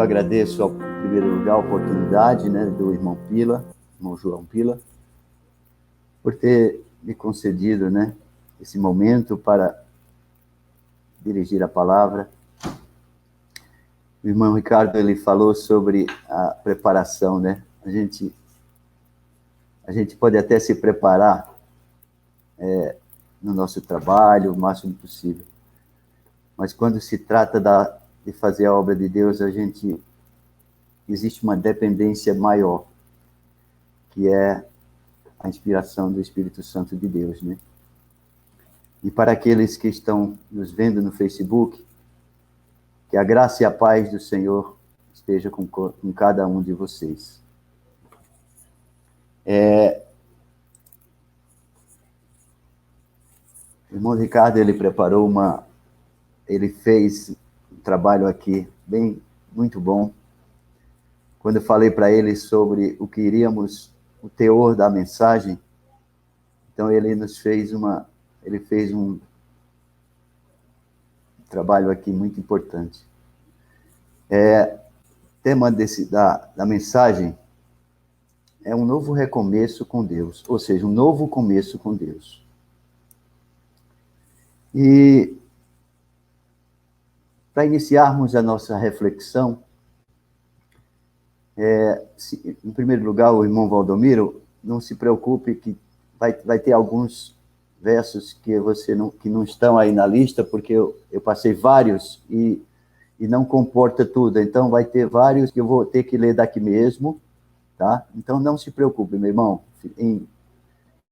agradeço, em primeiro lugar, a oportunidade, né, do irmão João Pila, por ter me concedido, né, esse momento para dirigir a palavra. O irmão Ricardo, ele falou sobre a preparação, né? A gente pode até se preparar no nosso trabalho o máximo possível, mas quando se trata de fazer a obra de Deus, existe uma dependência maior, que é a inspiração do Espírito Santo de Deus, né? E para aqueles que estão nos vendo no Facebook, que a graça e a paz do Senhor esteja com cada um de vocês. O irmão Ricardo, ele fez um trabalho aqui muito bom. Quando eu falei para ele sobre o teor da mensagem, então ele fez um trabalho aqui muito importante. O tema da mensagem é um novo recomeço com Deus, ou seja, um novo começo com Deus. E para iniciarmos a nossa reflexão, em primeiro lugar, o irmão Valdomiro, não se preocupe que vai ter alguns versos que não estão aí na lista, porque eu passei vários e não comporta tudo. Então, vai ter vários que eu vou ter que ler daqui mesmo, tá? Então, não se preocupe, meu irmão, em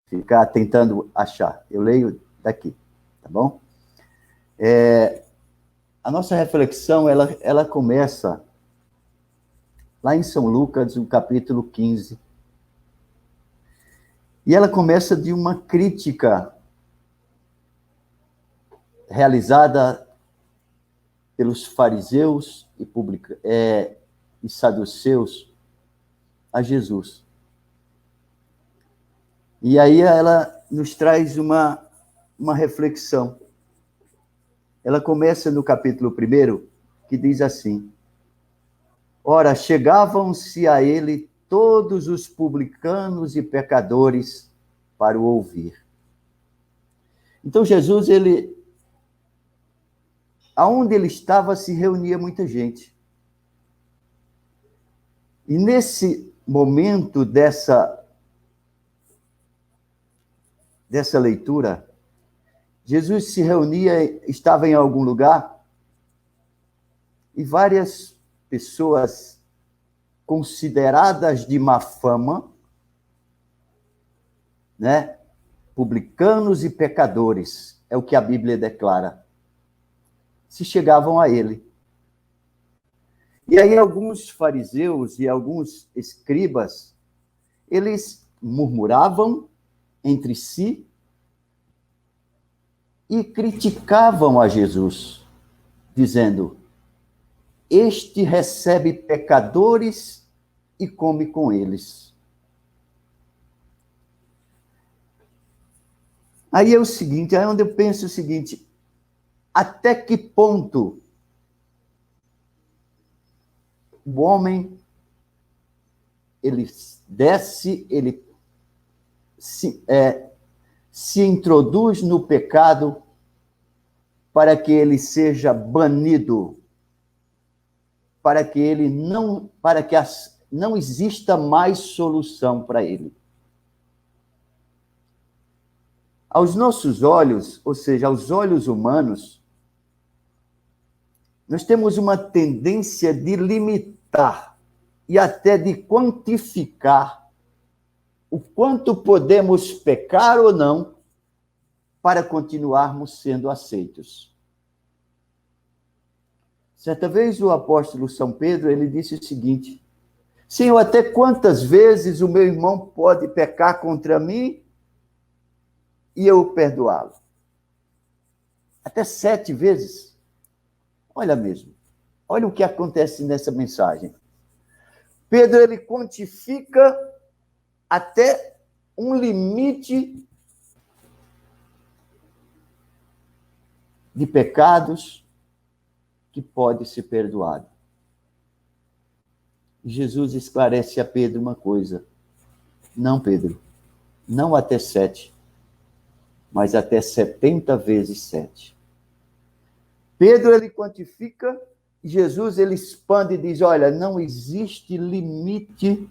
ficar tentando achar. Eu leio daqui, tá bom? A nossa reflexão, ela começa lá em São Lucas, no capítulo 15. E ela começa de uma crítica realizada pelos fariseus e saduceus a Jesus. E aí ela nos traz uma reflexão. Ela começa no capítulo 1, que diz assim: ora, chegavam-se a ele todos os publicanos e pecadores para o ouvir. Então, Jesus, aonde ele estava, se reunia muita gente. E nesse momento dessa leitura, Jesus se reunia, estava em algum lugar, e várias pessoas consideradas de má fama, né? Publicanos e pecadores, é o que a Bíblia declara, se chegavam a ele. E aí alguns fariseus e alguns escribas, eles murmuravam entre si e criticavam a Jesus, dizendo: este recebe pecadores e come com eles. Aí é o seguinte, aí é onde eu penso o seguinte: até que ponto o homem ele desce, ele se introduz no pecado para que ele seja banido, para que não exista mais solução para ele. Aos nossos olhos, ou seja, aos olhos humanos, nós temos uma tendência de limitar e até de quantificar o quanto podemos pecar ou não para continuarmos sendo aceitos. Certa vez o apóstolo São Pedro, ele disse o seguinte: Senhor, até quantas vezes o meu irmão pode pecar contra mim e eu perdoá-lo? Até 7 vezes? Olha mesmo. Olha o que acontece nessa mensagem. Pedro, ele quantifica até um limite de pecados que pode ser perdoado. Jesus esclarece a Pedro uma coisa. Não, Pedro, não até 7, mas até 70 vezes 7. Pedro, ele quantifica, Jesus, ele expande e diz, olha, não existe limite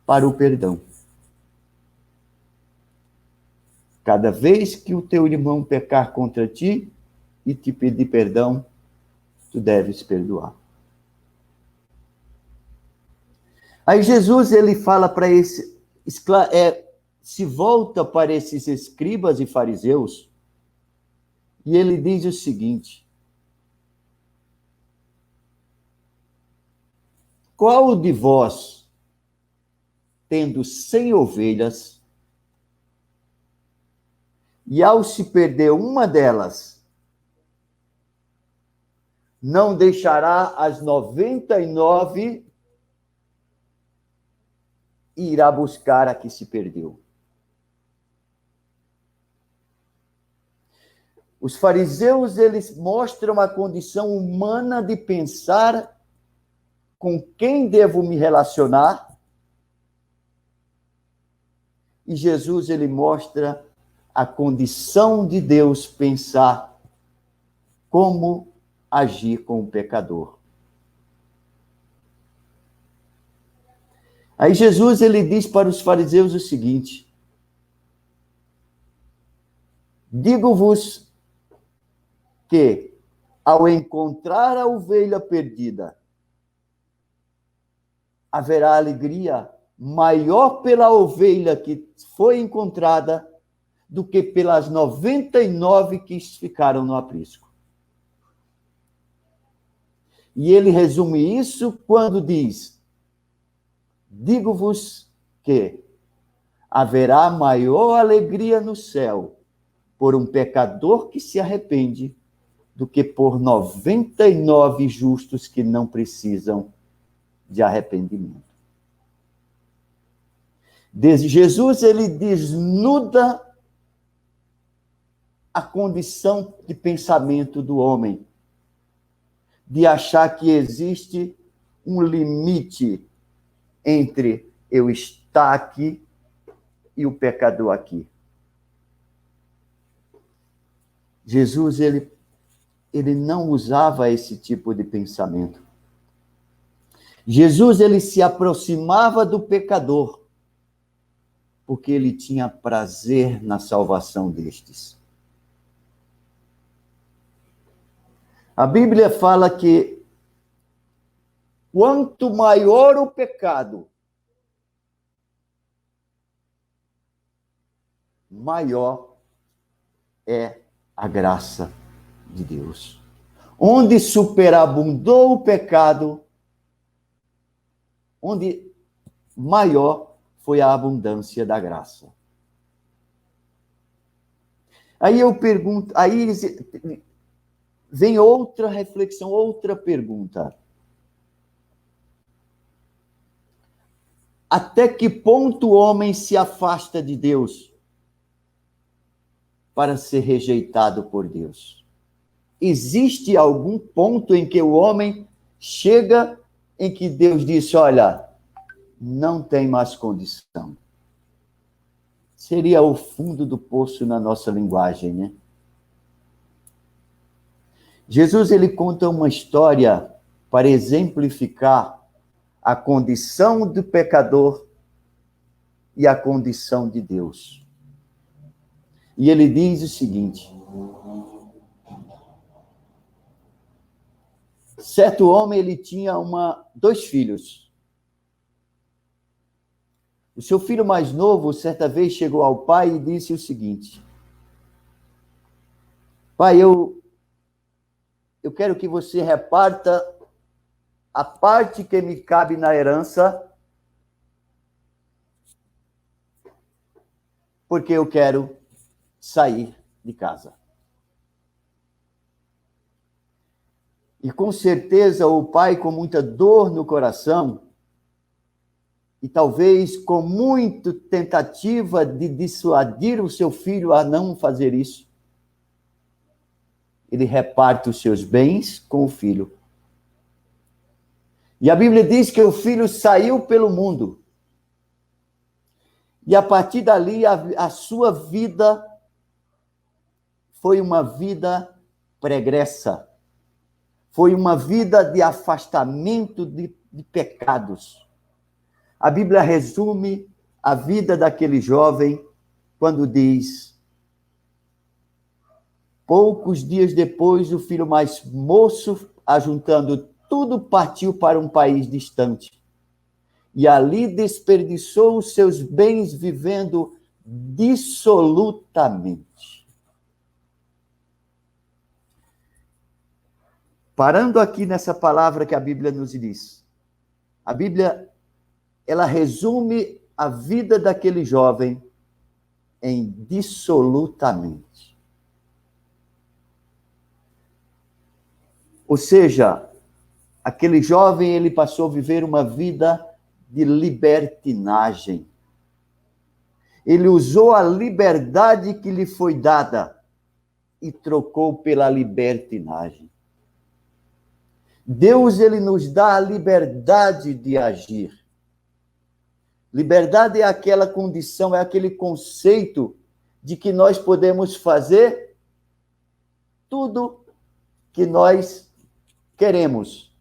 para o perdão. Cada vez que o teu irmão pecar contra ti e te pedir perdão, tu deves perdoar. Aí Jesus, ele fala para se volta para esses escribas e fariseus, e ele diz o seguinte: qual de vós, tendo 100 ovelhas, e ao se perder uma delas, não deixará as 99 e irá buscar a que se perdeu? Os fariseus, eles mostram a condição humana de pensar com quem devo me relacionar. E Jesus, ele mostra a condição de Deus pensar como agir com o pecador. Aí Jesus, ele diz para os fariseus o seguinte: digo-vos que, ao encontrar a ovelha perdida, haverá alegria maior pela ovelha que foi encontrada do que pelas 99 que ficaram no aprisco. E ele resume isso quando diz: digo-vos que haverá maior alegria no céu por um pecador que se arrepende do que por 99 justos que não precisam de arrependimento. Jesus, ele desnuda a condição de pensamento do homem, de achar que existe um limite entre eu estar aqui e o pecador aqui. Jesus, ele não usava esse tipo de pensamento. Jesus, ele se aproximava do pecador, porque ele tinha prazer na salvação destes. A Bíblia fala que quanto maior o pecado, maior é a graça de Deus. Onde superabundou o pecado, onde maior foi a abundância da graça. Aí eu pergunto, aí vem outra reflexão, outra pergunta. Até que ponto o homem se afasta de Deus para ser rejeitado por Deus? Existe algum ponto em que o homem chega em que Deus disse, olha, não tem mais condição? Seria o fundo do poço na nossa linguagem, né? Jesus, ele conta uma história para exemplificar a condição do pecador e a condição de Deus. E ele diz o seguinte: certo homem, ele tinha dois filhos. O seu filho mais novo, certa vez, chegou ao pai e disse o seguinte: pai, eu quero que você reparta a parte que me cabe na herança, porque eu quero sair de casa. E com certeza o pai, com muita dor no coração, e talvez com muita tentativa de dissuadir o seu filho a não fazer isso, ele reparte os seus bens com o filho. E a Bíblia diz que o filho saiu pelo mundo. E a partir dali, a sua vida foi uma vida pregressa. Foi uma vida de afastamento de pecados. A Bíblia resume a vida daquele jovem quando diz: poucos dias depois, o filho mais moço, ajuntando tudo, partiu para um país distante. E ali desperdiçou os seus bens vivendo dissolutamente. Parando aqui nessa palavra que a Bíblia nos diz, a Bíblia, ela resume a vida daquele jovem em dissolutamente. Ou seja, aquele jovem, ele passou a viver uma vida de libertinagem. Ele usou a liberdade que lhe foi dada e trocou pela libertinagem. Deus, ele nos dá a liberdade de agir. Liberdade é aquela condição, é aquele conceito de que nós podemos fazer tudo que nós queremos,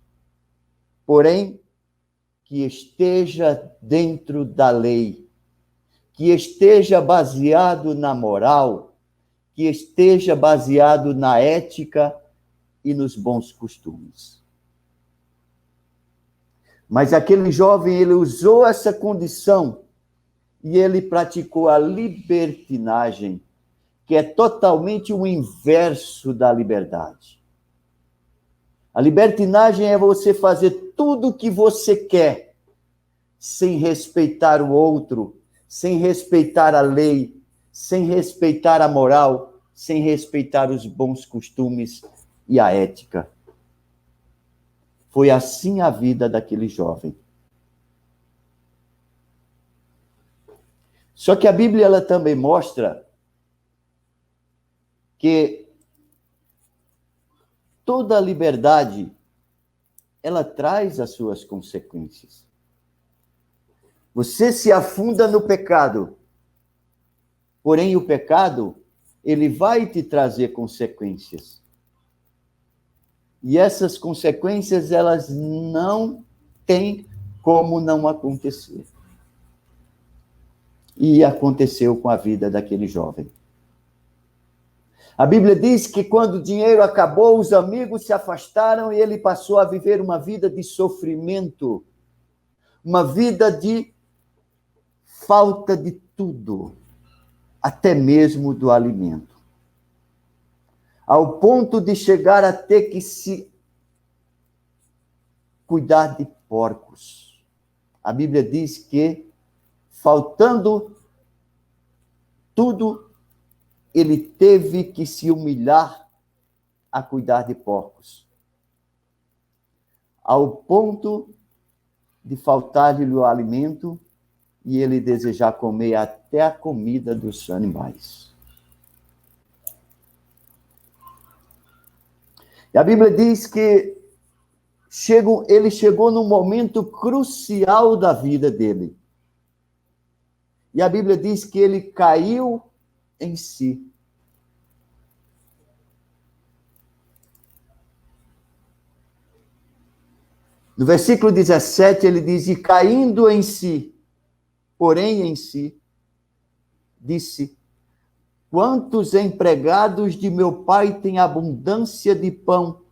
porém, que esteja dentro da lei, que esteja baseado na moral, que esteja baseado na ética e nos bons costumes. Mas aquele jovem, ele usou essa condição e ele praticou a libertinagem, que é totalmente o inverso da liberdade. A libertinagem é você fazer tudo o que você quer, sem respeitar o outro, sem respeitar a lei, sem respeitar a moral, sem respeitar os bons costumes e a ética. Foi assim a vida daquele jovem. Só que a Bíblia, ela também mostra que toda liberdade, ela traz as suas consequências. Você se afunda no pecado, porém o pecado, ele vai te trazer consequências. E essas consequências, elas não têm como não acontecer. E aconteceu com a vida daquele jovem. A Bíblia diz que quando o dinheiro acabou, os amigos se afastaram e ele passou a viver uma vida de sofrimento, uma vida de falta de tudo, até mesmo do alimento. Ao ponto de chegar a ter que se cuidar de porcos. A Bíblia diz que, faltando tudo, ele teve que se humilhar a cuidar de porcos. Ao ponto de faltar-lhe o alimento e ele desejar comer até a comida dos animais. E a Bíblia diz que ele chegou num momento crucial da vida dele. E a Bíblia diz que ele caiu em si. No versículo 17, ele diz: e caindo em si, porém em si, disse: quantos empregados de meu pai têm abundância de pão,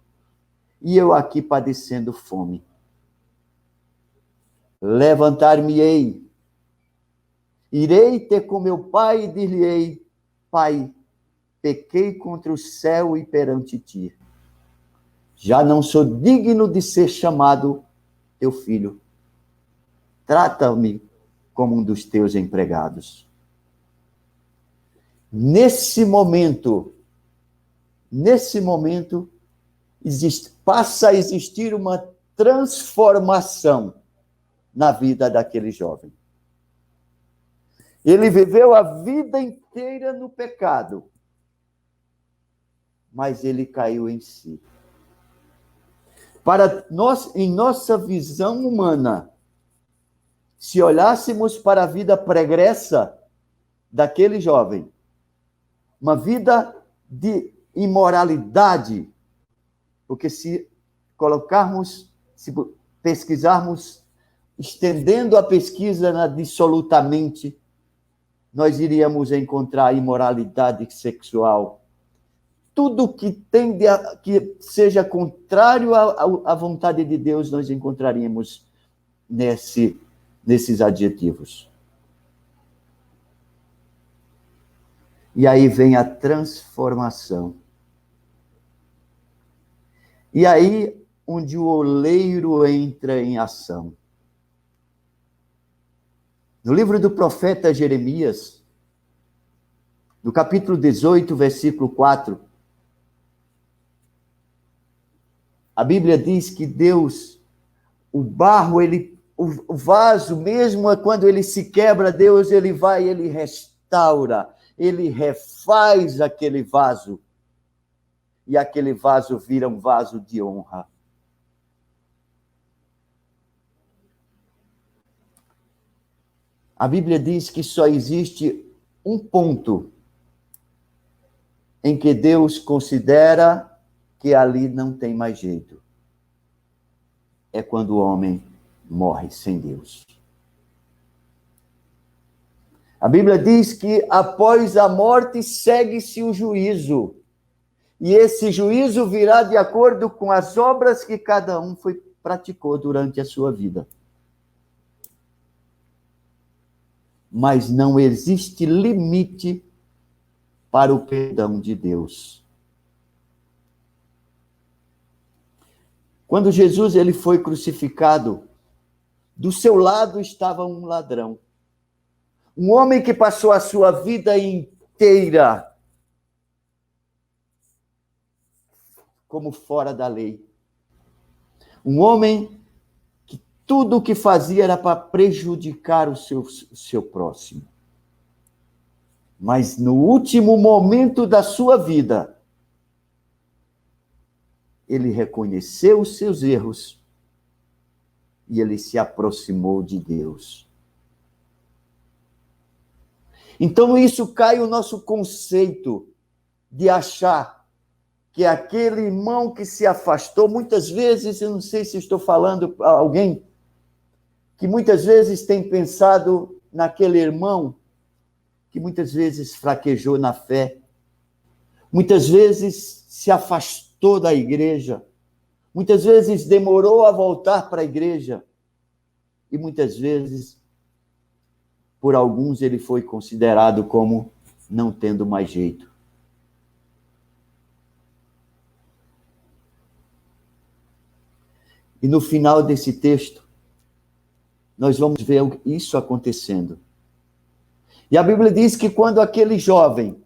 e eu aqui padecendo fome? Levantar-me-ei, irei ter com meu pai e dir-lhe-ei: pai, pequei contra o céu e perante ti. Já não sou digno de ser chamado teu filho. Trata-me como um dos teus empregados. Nesse momento, passa a existir uma transformação na vida daquele jovem. Ele viveu a vida inteira no pecado, mas ele caiu em si. Para nós, em nossa visão humana, se olhássemos para a vida pregressa daquele jovem, uma vida de imoralidade, porque se colocarmos, se pesquisarmos, estendendo a pesquisa na dissolutamente, nós iríamos encontrar imoralidade sexual. Tudo que que seja contrário à vontade de Deus, nós encontraríamos nesses adjetivos. E aí vem a transformação. E aí onde o oleiro entra em ação. No livro do profeta Jeremias, no capítulo 18, versículo 4, a Bíblia diz que Deus, o barro, o vaso, mesmo quando ele se quebra, Deus, ele vai, ele restaura, ele refaz aquele vaso. E aquele vaso vira um vaso de honra. A Bíblia diz que só existe um ponto em que Deus considera que ali não tem mais jeito. É quando o homem morre sem Deus. A Bíblia diz que após a morte segue-se o juízo. E esse juízo virá de acordo com as obras que cada um praticou durante a sua vida. Mas não existe limite para o perdão de Deus. Quando Jesus ele foi crucificado, do seu lado estava um ladrão. Um homem que passou a sua vida inteira como fora da lei. Um homem que tudo o que fazia era para prejudicar o seu próximo. Mas no último momento da sua vida, ele reconheceu os seus erros e ele se aproximou de Deus. Então isso cai o nosso conceito de achar que aquele irmão que se afastou, muitas vezes, eu não sei se estou falando para alguém, que muitas vezes tem pensado naquele irmão que muitas vezes fraquejou na fé, muitas vezes se afastou da igreja, muitas vezes demorou a voltar para a igreja, e muitas vezes, por alguns, ele foi considerado como não tendo mais jeito. E no final desse texto, nós vamos ver isso acontecendo. E a Bíblia diz que quando aquele jovem,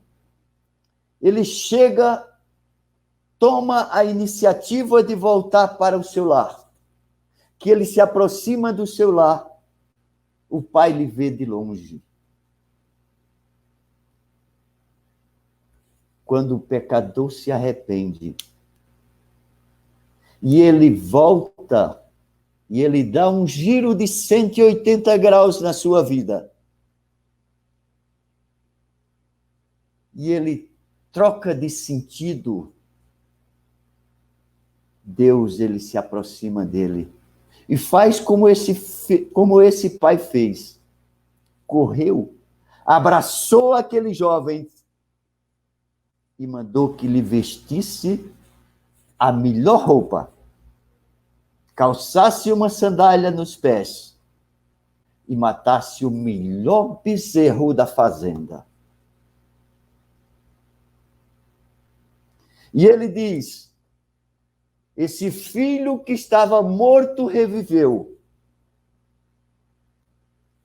ele chega, toma a iniciativa de voltar para o seu lar, que ele se aproxima do seu lar, o pai lhe vê de longe. Quando o pecador se arrepende, e ele volta, e ele dá um giro de 180 graus na sua vida. E ele troca de sentido. Deus, ele se aproxima dele. E faz como esse pai fez. Correu, abraçou aquele jovem e mandou que lhe vestisse a melhor roupa, calçasse uma sandália nos pés e matasse o melhor bezerro da fazenda. E ele diz, esse filho que estava morto reviveu.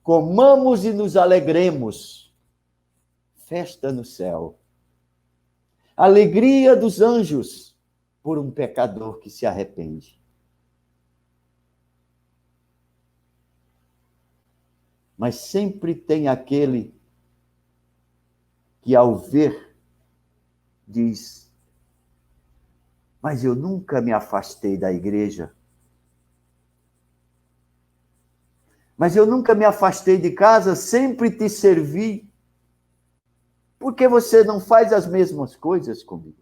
Comamos e nos alegremos. Festa no céu. Alegria dos anjos por um pecador que se arrepende. Mas sempre tem aquele que, ao ver, diz, Mas eu nunca me afastei da igreja. Mas eu nunca me afastei de casa, sempre te servi. Por que você não faz as mesmas coisas comigo?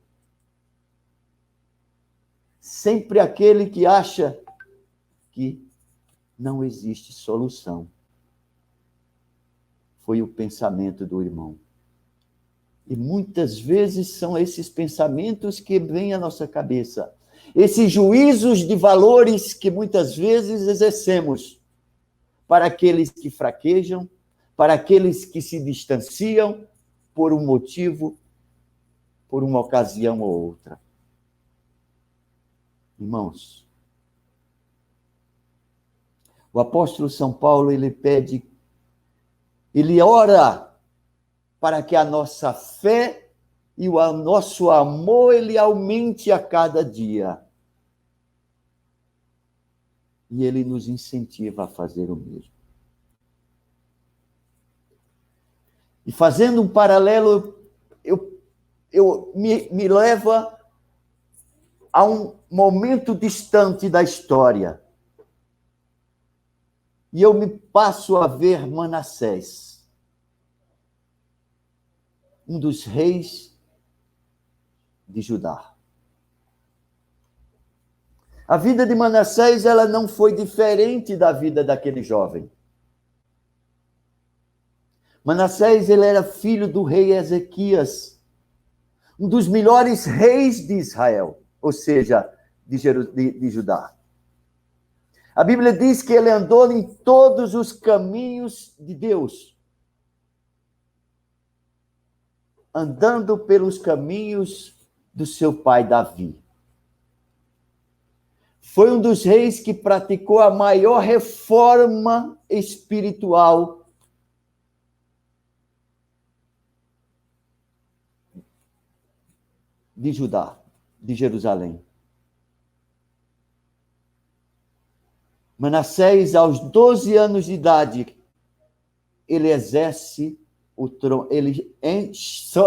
Sempre aquele que acha que não existe solução. Foi o pensamento do irmão. E muitas vezes são esses pensamentos que vêm à nossa cabeça. Esses juízos de valores que muitas vezes exercemos para aqueles que fraquejam, para aqueles que se distanciam por um motivo, por uma ocasião ou outra. Irmãos, o apóstolo São Paulo, ele ora para que a nossa fé e o nosso amor, ele aumente a cada dia. E ele nos incentiva a fazer o mesmo. E fazendo um paralelo, me leva a um momento distante da história. E eu me passo a ver Manassés, um dos reis de Judá. A vida de Manassés, ela não foi diferente da vida daquele jovem. Manassés, ele era filho do rei Ezequias, um dos melhores reis de Israel, ou seja, de Judá. A Bíblia diz que ele andou em todos os caminhos de Deus, andando pelos caminhos do seu pai Davi. Foi um dos reis que praticou a maior reforma espiritual de Judá, de Jerusalém. Manassés, aos 12 anos de idade, ele exerce o trono, ele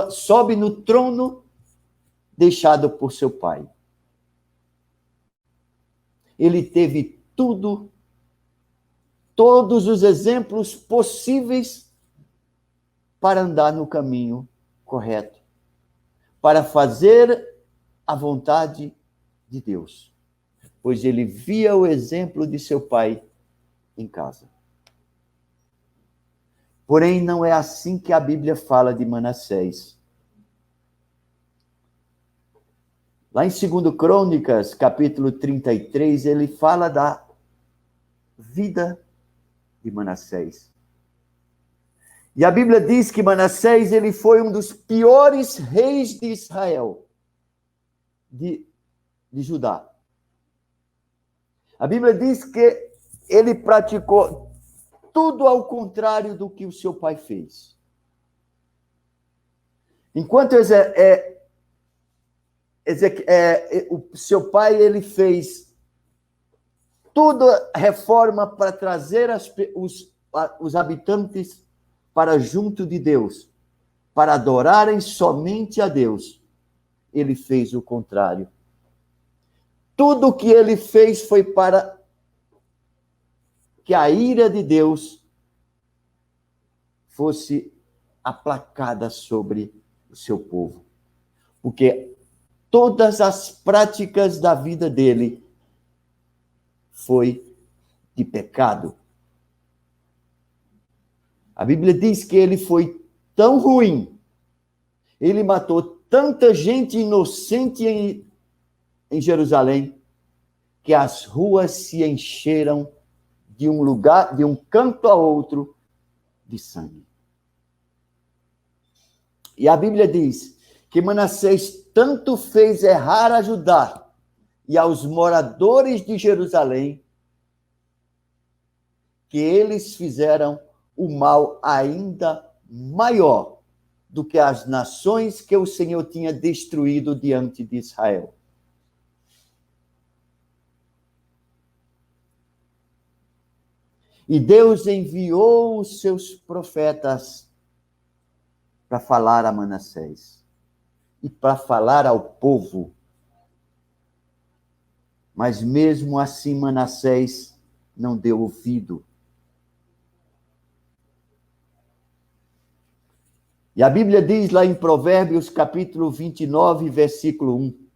sobe no trono deixado por seu pai. Ele teve tudo, todos os exemplos possíveis para andar no caminho correto, para fazer a vontade de Deus, pois ele via o exemplo de seu pai em casa. Porém, não é assim que a Bíblia fala de Manassés. Lá em 2 Crônicas, capítulo 33, ele fala da vida de Manassés. E a Bíblia diz que Manassés, ele foi um dos piores reis de Israel, de Judá. A Bíblia diz que ele praticou tudo ao contrário do que o seu pai fez. Enquanto o seu pai, ele fez toda reforma para trazer os habitantes para junto de Deus, para adorarem somente a Deus, ele fez o contrário. Tudo o que ele fez foi para que a ira de Deus fosse aplacada sobre o seu povo. Porque todas as práticas da vida dele foi de pecado. A Bíblia diz que ele foi tão ruim, ele matou tanta gente inocente em Jerusalém, que as ruas se encheram de um lugar, de um canto a outro, de sangue. E a Bíblia diz que Manassés tanto fez errar a Judá e aos moradores de Jerusalém, que eles fizeram o mal ainda maior do que as nações que o Senhor tinha destruído diante de Israel. E Deus enviou os seus profetas para falar a Manassés e para falar ao povo Mas mesmo assim Manassés não deu ouvido. E a Bíblia diz lá em Provérbios, capítulo 29, versículo 1.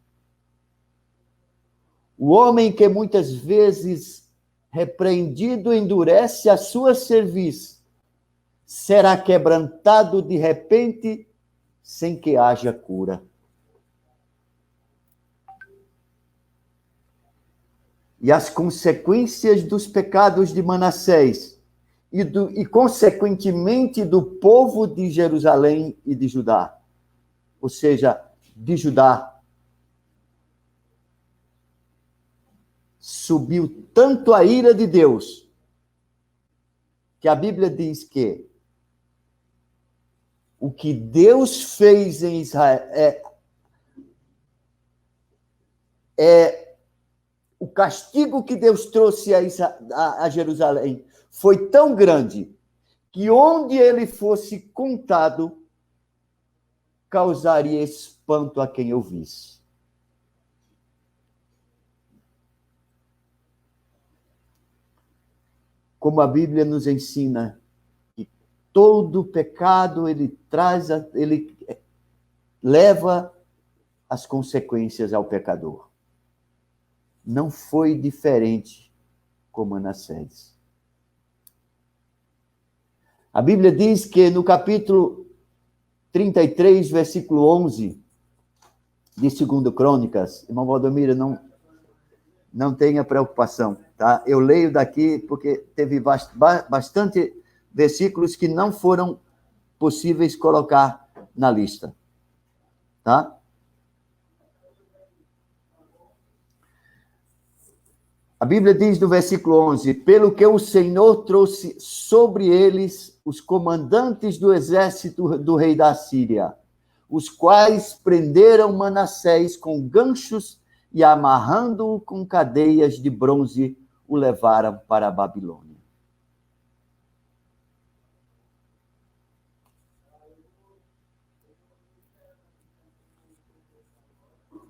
O homem que muitas vezes repreendido endurece a sua cerviz, será quebrantado de repente, sem que haja cura. E as consequências dos pecados de Manassés e consequentemente, do povo de Jerusalém e de Judá, ou seja, de Judá, subiu tanto a ira de Deus, que a Bíblia diz que o que Deus fez em Israel o castigo que Deus trouxe a Jerusalém foi tão grande que onde ele fosse contado, causaria espanto a quem ouvisse. Como a Bíblia nos ensina, que todo pecado ele leva as consequências ao pecador. Não foi diferente com Manassés. A Bíblia diz que no capítulo 33, versículo 11 de 2 Crônicas, irmão Valdomiro, não tenha preocupação, tá? Eu leio daqui porque teve bastante versículos que não foram possíveis colocar na lista, tá? A Bíblia diz no versículo 11, pelo que o Senhor trouxe sobre eles os comandantes do exército do rei da Síria, os quais prenderam Manassés com ganchos e, amarrando-o com cadeias de bronze, o levaram para a Babilônia.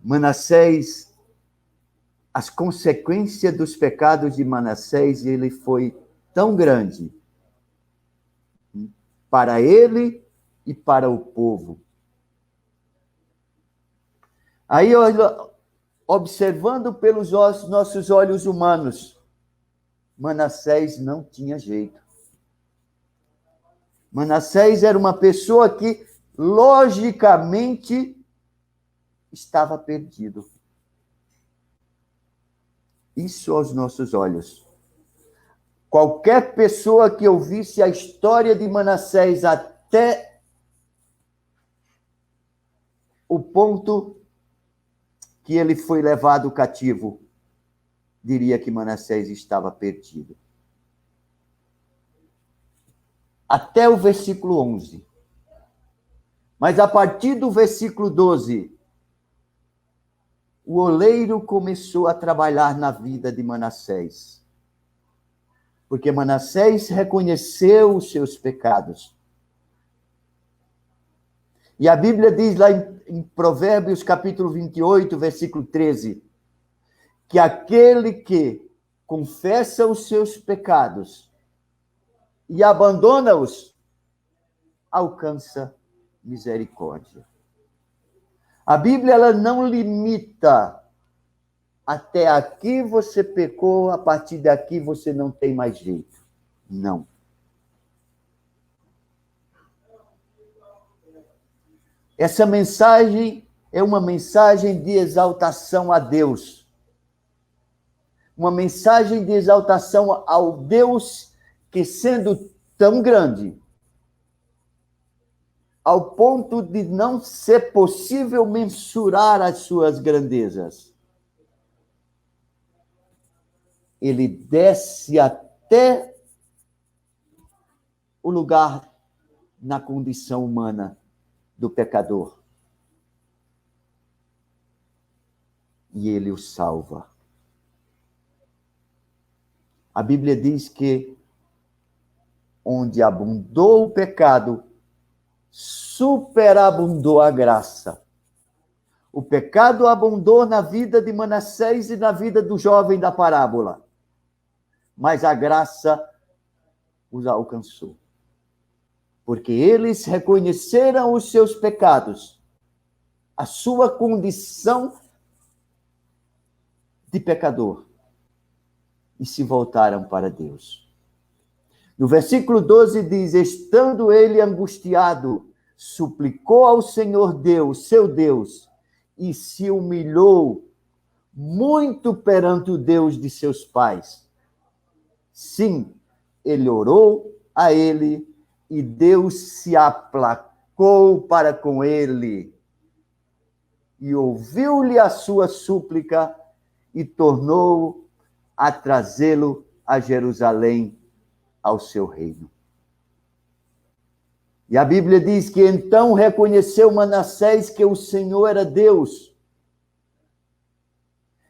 Manassés, as consequências dos pecados de Manassés, ele foi tão grande para ele e para o povo. Aí, observando pelos nossos olhos humanos, Manassés não tinha jeito. Manassés era uma pessoa que, logicamente, estava perdido. Isso aos nossos olhos. Qualquer pessoa que ouvisse a história de Manassés até o ponto que ele foi levado cativo, diria que Manassés estava perdido. Até o versículo 11. Mas a partir do versículo 12, o oleiro começou a trabalhar na vida de Manassés. Porque Manassés reconheceu os seus pecados. E a Bíblia diz lá em Provérbios, capítulo 28, versículo 13, que aquele que confessa os seus pecados e abandona-os, alcança misericórdia. A Bíblia ela não limita até aqui você pecou, a partir daqui você não tem mais jeito. Não. Essa mensagem é uma mensagem de exaltação a Deus. Uma mensagem de exaltação ao Deus que, sendo tão grande, ao ponto de não ser possível mensurar as suas grandezas, ele desce até o lugar na condição humana do pecador. E ele o salva. A Bíblia diz que onde abundou o pecado, superabundou a graça. O pecado abundou na vida de Manassés e na vida do jovem da parábola, mas a graça os alcançou, porque eles reconheceram os seus pecados, a sua condição de pecador, e se voltaram para Deus. No versículo 12 diz: estando ele angustiado, suplicou ao Senhor Deus, seu Deus, e se humilhou muito perante o Deus de seus pais. Sim, ele orou a ele, e Deus se aplacou para com ele, e ouviu-lhe a sua súplica, e tornou a trazê-lo a Jerusalém, ao seu reino. E a Bíblia diz que então reconheceu Manassés que o Senhor era Deus.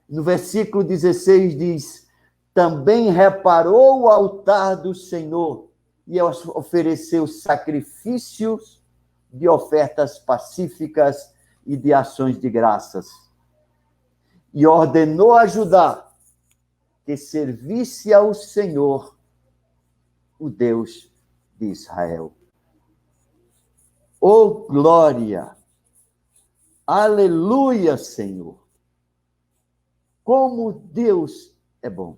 No versículo 16 diz: também reparou o altar do Senhor e ofereceu sacrifícios de ofertas pacíficas e de ações de graças. E ordenou a Judá que servisse ao Senhor, o Deus de Israel. Oh, glória! Aleluia, Senhor! Como Deus é bom!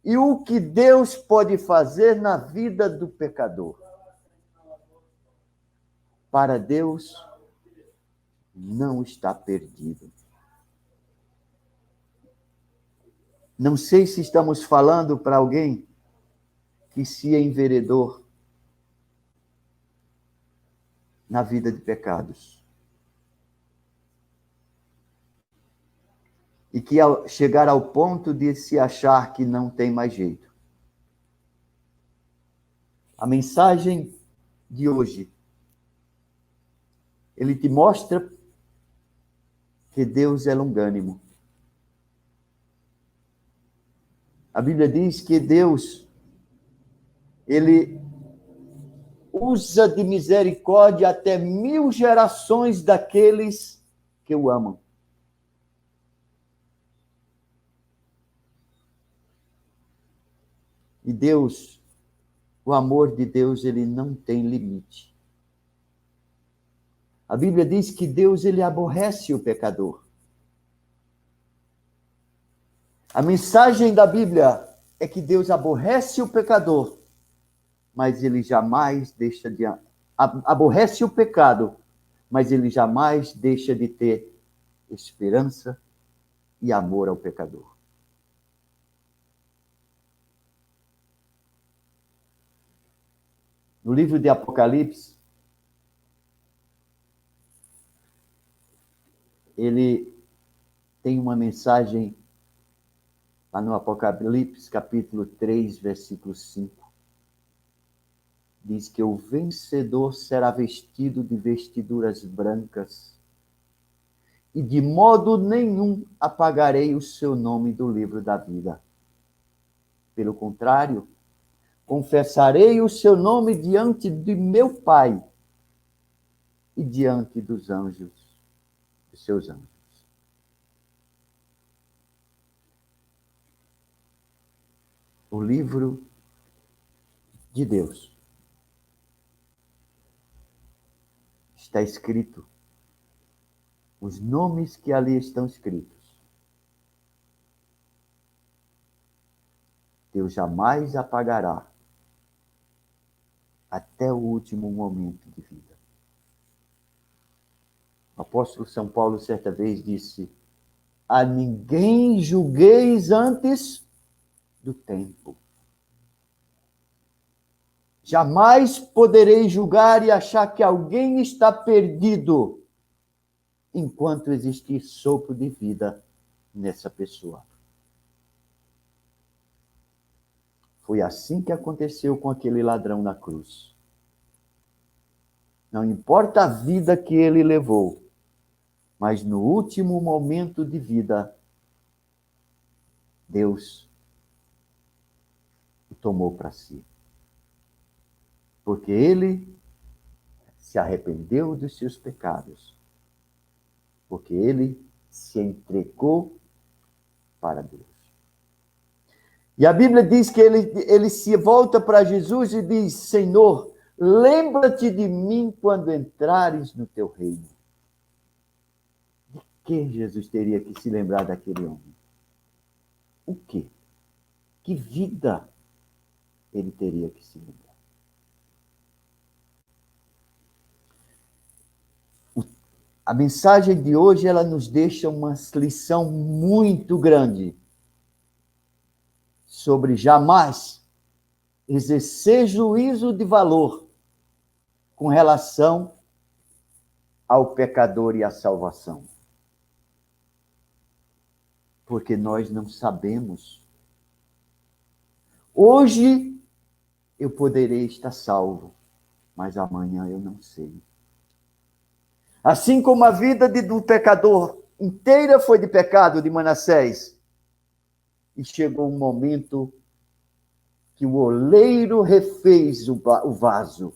E o que Deus pode fazer na vida do pecador? Para Deus, não está perdido. Não sei se estamos falando para alguém que se enveredou na vida de pecados. E que ao chegar ao ponto de se achar que não tem mais jeito. A mensagem de hoje, ele te mostra que Deus é longânimo. A Bíblia diz que Deus, ele usa de misericórdia até 1000 gerações daqueles que o amam. E Deus, o amor de Deus, ele não tem limite. A Bíblia diz que Deus, ele aborrece o pecador. A mensagem da Bíblia é que Deus aborrece o pecador, mas ele jamais deixa de... aborrece o pecado, mas ele jamais deixa de ter esperança e amor ao pecador. No livro de Apocalipse, ele tem uma mensagem lá no Apocalipse, capítulo 3, versículo 5. Diz que o vencedor será vestido de vestiduras brancas, e de modo nenhum apagarei o seu nome do livro da vida. Pelo contrário, confessarei o seu nome diante de meu Pai e diante dos anjos, dos seus anjos. O livro de Deus está escrito, os nomes que ali estão escritos, Deus jamais apagará até o último momento de vida. O apóstolo São Paulo certa vez disse: a ninguém julgueis antes do tempo. Jamais poderei julgar e achar que alguém está perdido enquanto existir sopro de vida nessa pessoa. Foi assim que aconteceu com aquele ladrão na cruz. Não importa a vida que ele levou, mas no último momento de vida, Deus o tomou para si. Porque ele se arrependeu dos seus pecados porque ele se entregou para Deus. E a Bíblia diz que ele se volta para Jesus e diz: Senhor, lembra-te de mim quando entrares no teu reino. De que Jesus teria que se lembrar daquele homem? O quê? Que vida ele teria que se lembrar? A mensagem de hoje, ela nos deixa uma lição muito grande sobre jamais exercer juízo de valor com relação ao pecador e à salvação. Porque nós não sabemos. Hoje eu poderei estar salvo, mas amanhã eu não sei. Assim como a vida do pecador inteira foi de pecado de Manassés, e chegou um momento que o oleiro refez o vaso,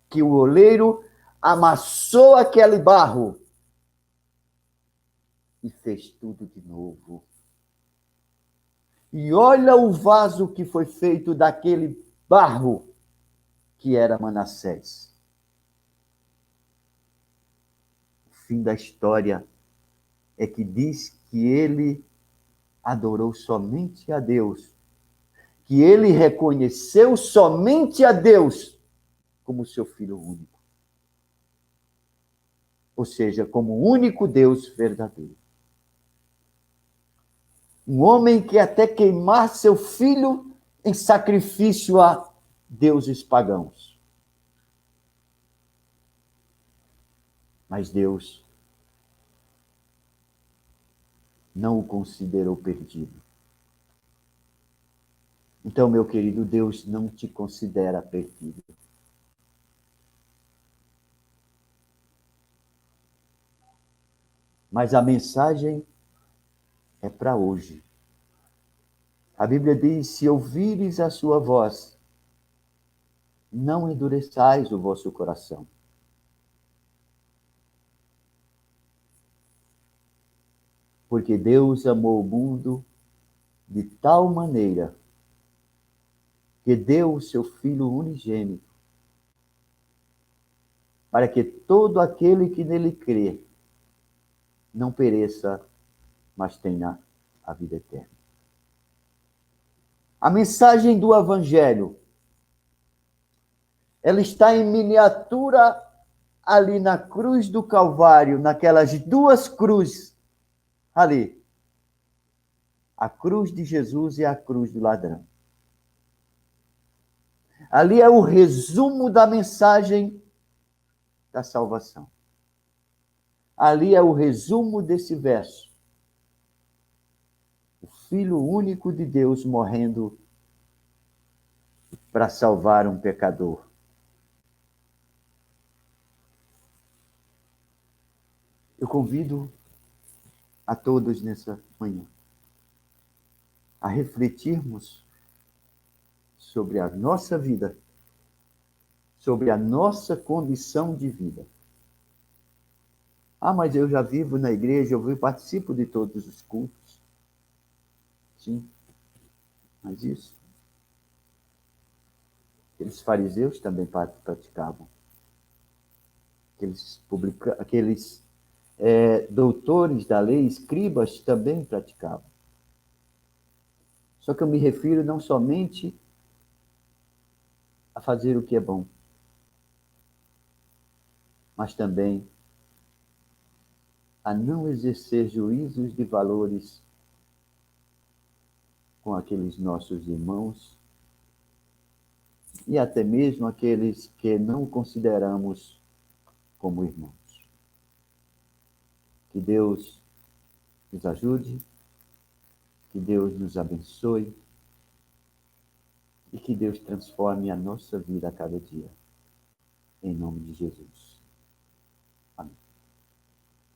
que o oleiro amassou aquele barro e fez tudo de novo. E olha o vaso que foi feito daquele barro que era Manassés. O fim da história é que diz que ele adorou somente a Deus, que ele reconheceu somente a Deus como seu filho único. Ou seja, como o único Deus verdadeiro. Um homem que até queimar seu filho em sacrifício a deuses pagãos. Mas Deus não o considerou perdido. Então, meu querido, Deus não te considera perdido. Mas a mensagem é para hoje. A Bíblia diz: se ouvires a sua voz, não endureçais o vosso coração. Porque Deus amou o mundo de tal maneira que deu o seu Filho unigênito, para que todo aquele que nele crê não pereça, mas tenha a vida eterna. A mensagem do Evangelho, ela está em miniatura ali na cruz do Calvário, naquelas duas cruzes ali. A cruz de Jesus e a cruz do ladrão. Ali é o resumo da mensagem da salvação. Ali é o resumo desse verso. O Filho único de Deus morrendo para salvar um pecador. Eu convido a todos nessa manhã a refletirmos sobre a nossa vida, sobre a nossa condição de vida. Ah, mas eu já vivo na igreja, eu participo de todos os cultos. Sim, mas isso. Aqueles fariseus também praticavam. Aqueles doutores da lei, escribas, também praticavam. Só que eu me refiro não somente a fazer o que é bom, mas também a não exercer juízos de valores com aqueles nossos irmãos e até mesmo aqueles que não consideramos como irmãos. Que Deus nos ajude, que Deus nos abençoe e que Deus transforme a nossa vida a cada dia. Em nome de Jesus.